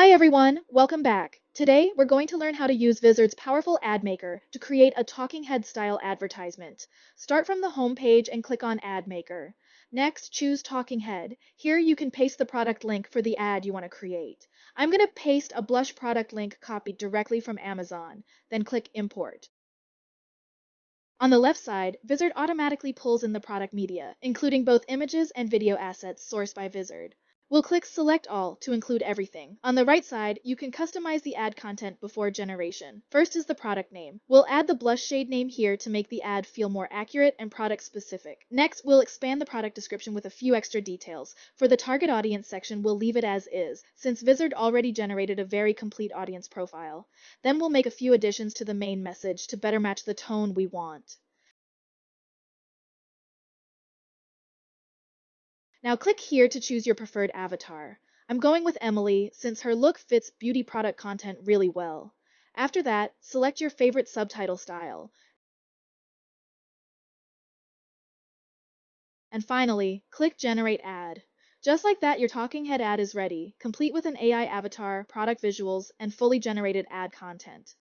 Hi everyone, welcome back. Today we're going to learn how to use Vizard's powerful ad maker to create a talking head style advertisement. Start from the home page and click on Ad Maker. Next, choose Talking Head. Here you can paste the product link for the ad you want to create. I'm going to paste a blush product link copied directly from Amazon, then click Import. On the left side, Vizard automatically pulls in the product media, including both images and video assets sourced by Vizard. We'll click Select All to include everything. On the right side, you can customize the ad content before generation. First is the product name. We'll add the blush shade name here to make the ad feel more accurate and product specific. Next, we'll expand the product description with a few extra details. For the target audience section, we'll leave it as is, since Vizard already generated a very complete audience profile. Then we'll make a few additions to the main message to better match the tone we want. Now click here to choose your preferred avatar. I'm going with Emily since her look fits beauty product content really well. After that, select your favorite subtitle style. And finally, click Generate Ad. Just like that, your talking head ad is ready, complete with an AI avatar, product visuals, and fully generated ad content.